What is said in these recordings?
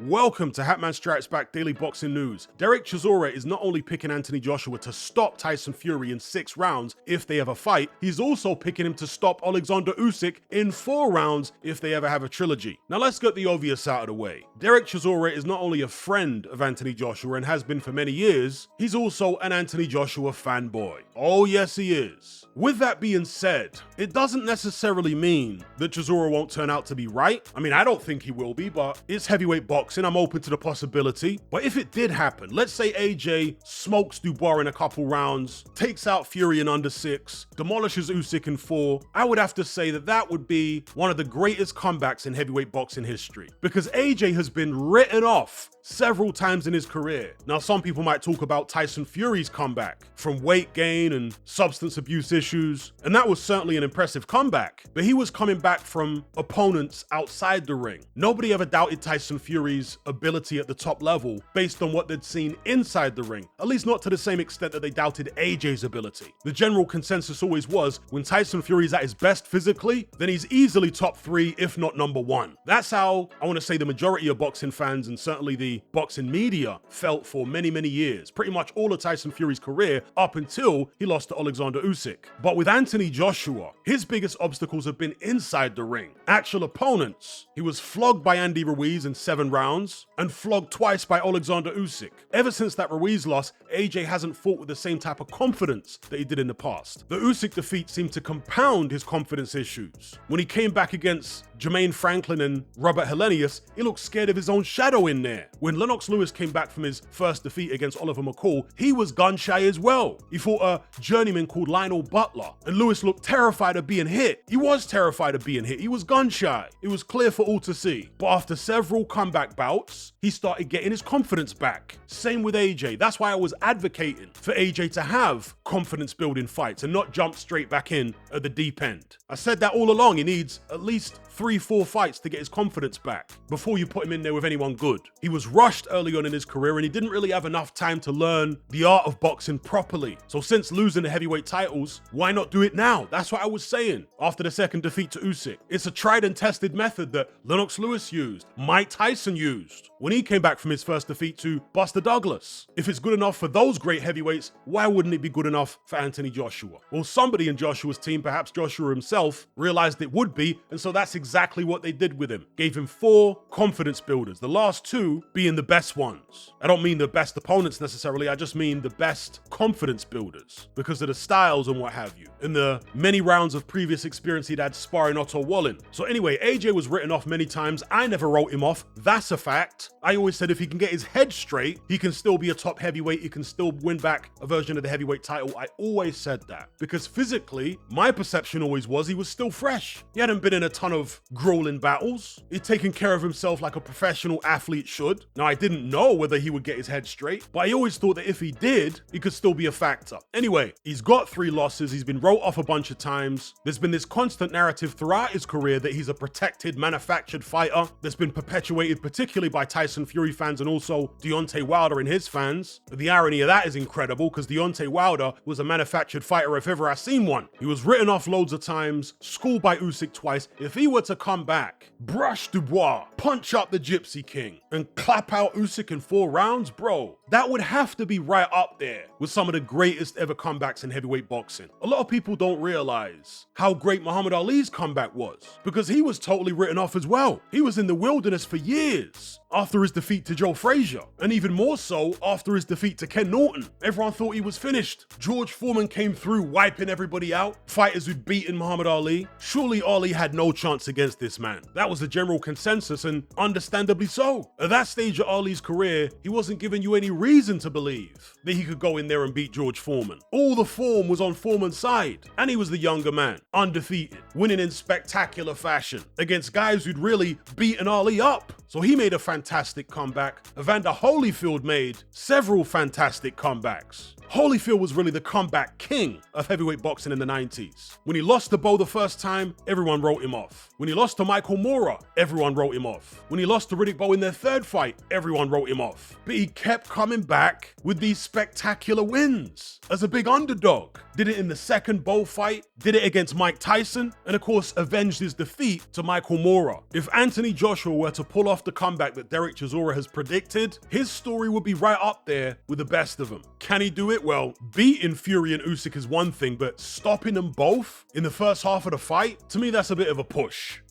Welcome to Hatman Strikes Back Daily Boxing News. Derek Chisora is not only picking Anthony Joshua to stop Tyson Fury in 6 rounds if they ever fight, he's also picking him to stop Alexander Usyk in 4 rounds if they ever have a trilogy. Now let's get the obvious out of the way. Derek Chisora is not only a friend of Anthony Joshua and has been for many years, he's also an Anthony Joshua fanboy. Oh yes he is. With that being said, it doesn't necessarily mean that Chisora won't turn out to be right. I mean, I don't think he will be, but it's heavyweight boxing. I'm open to the possibility. But if it did happen, let's say AJ smokes Dubois in a couple rounds, takes out Fury in under 6, demolishes Usyk in 4, I would have to say that that would be one of the greatest comebacks in heavyweight boxing history. Because AJ has been written off several times in his career. Now, some people might talk about Tyson Fury's comeback from weight gain and substance abuse issues, and that was certainly an impressive comeback, but he was coming back from opponents outside the ring. Nobody ever doubted Tyson Fury's ability at the top level based on what they'd seen inside the ring, at least not to the same extent that they doubted AJ's ability. The general consensus always was, when Tyson Fury's at his best physically, then he's easily top 3, if not number 1. That's how I want to say the majority of boxing fans and certainly the boxing media felt for many, many years, pretty much all of Tyson Fury's career up until he lost to Alexander Usyk. But with Anthony Joshua, his biggest obstacles have been inside the ring. Actual opponents. He was flogged by Andy Ruiz in 7 rounds and flogged twice by Alexander Usyk. Ever since that Ruiz loss, AJ hasn't fought with the same type of confidence that he did in the past. The Usyk defeat seemed to compound his confidence issues. When he came back against Jermaine Franklin and Robert Helenius, he looked scared of his own shadow in there. When Lennox Lewis came back from his first defeat against Oliver McCall, he was gun-shy as well. He fought a journeyman called Lionel Butler, and Lewis looked terrified of being hit. He was terrified of being hit. He was gun-shy. It was clear for all to see. But after several comeback bouts, he started getting his confidence back. Same with AJ. That's why I was advocating for AJ to have confidence-building fights and not jump straight back in at the deep end. I said that all along. He needs at least 3-4 fights to get his confidence back before you put him in there with anyone good. He was rushed early on in his career and he didn't really have enough time to learn the art of boxing properly. So since losing the heavyweight titles, why not do it now? That's what I was saying after the second defeat to Usyk. It's a tried and tested method that Lennox Lewis used, Mike Tyson used when he came back from his first defeat to Buster Douglas. If it's good enough for those great heavyweights, why wouldn't it be good enough for Anthony Joshua? Well, somebody in Joshua's team, perhaps Joshua himself, realized it would be, and so that's exactly what they did with him. Gave him 4 confidence builders, the last 2 being the best ones. I don't mean the best opponents necessarily, I just mean the best confidence builders because of the styles and what have you, and the many rounds of previous experience he'd had sparring Otto Wallin. So anyway, AJ was written off many times. I never wrote him off. That's a fact. I always said if he can get his head straight, he can still be a top heavyweight. He can still win back a version of the heavyweight title. I always said that because physically, my perception always was he was still fresh. He hadn't been in a ton of grueling battles. He'd taken care of himself like a professional athlete should. Now, I didn't know whether he would get his head straight, but I always thought that if he did, he could still be a factor. Anyway, he's got 3 losses. He's been wrote off a bunch of times. There's been this constant narrative throughout his career that he's a protected, manufactured fighter that's been perpetuated particularly by Tyson Fury fans and also Deontay Wilder and his fans. But the irony of that is incredible because Deontay Wilder was a manufactured fighter if ever I seen one. He was written off loads of times, schooled by Usyk twice. If he were to come back, brush Dubois, punch up the Gypsy King, and clap out Usyk in 4 rounds, bro, that would have to be right up there with some of the greatest ever comebacks in heavyweight boxing. A lot of people don't realize how great Muhammad Ali's comeback was because he was totally written off as well. He was in the wilderness for years after his defeat to Joe Frazier, and even more so after his defeat to Ken Norton. Everyone thought he was finished. George Foreman came through wiping everybody out, fighters who'd beaten Muhammad Ali. Surely Ali had no chance against this man. That was the general consensus, and understandably so. At that stage of Ali's career, he wasn't giving you any reason to believe that he could go in there and beat George Foreman. All the form was on Foreman's side, and he was the younger man, undefeated, winning in spectacular fashion against guys who'd really beaten Ali up. So he made a fantastic comeback. Evander Holyfield made several fantastic comebacks. Holyfield was really the comeback king of heavyweight boxing in the 90s. When he lost to Bo the first time, everyone wrote him off. When he lost to Michael Moorer, everyone wrote him off. When he lost to Riddick Bowe in their 3rd fight, everyone wrote him off. But he kept coming back with these spectacular wins as a big underdog. Did it in the 2nd Bowe fight, did it against Mike Tyson, and of course avenged his defeat to Michael Moorer. If Anthony Joshua were to pull off off the comeback that Derek Chisora has predicted, his story would be right up there with the best of them. Can he do it? Well, beating Fury and Usyk is one thing, but stopping them both in the first half of the fight, to me, that's a bit of a push.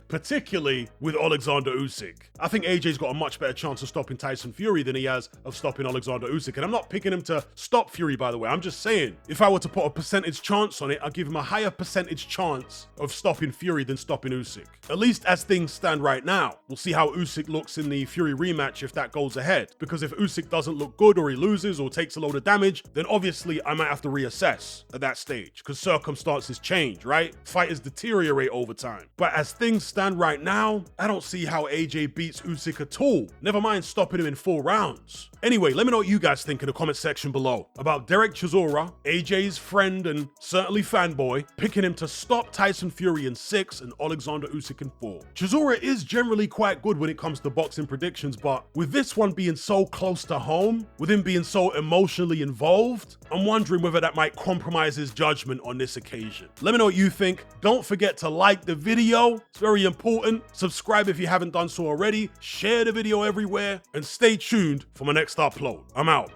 Particularly with Alexander Usyk. I think AJ's got a much better chance of stopping Tyson Fury than he has of stopping Alexander Usyk. And I'm not picking him to stop Fury, by the way. I'm just saying, if I were to put a percentage chance on it, I'd give him a higher percentage chance of stopping Fury than stopping Usyk. At least as things stand right now. We'll see how Usyk looks in the Fury rematch if that goes ahead. Because if Usyk doesn't look good, or he loses, or takes a load of damage, then obviously I might have to reassess at that stage. Because circumstances change, right? Fighters deteriorate over time. But as things stand right now, I don't see how AJ beats Usyk at all. Never mind stopping him in 4 rounds. Anyway, let me know what you guys think in the comment section below about Derek Chisora, AJ's friend and certainly fanboy, picking him to stop Tyson Fury in 6 and Alexander Usyk in 4. Chisora is generally quite good when it comes to boxing predictions, but with this one being so close to home, with him being so emotionally involved, I'm wondering whether that might compromise his judgment on this occasion. Let me know what you think. Don't forget to like the video. It's very important. Subscribe if you haven't done so already. Share the video everywhere and stay tuned for my next upload. I'm out.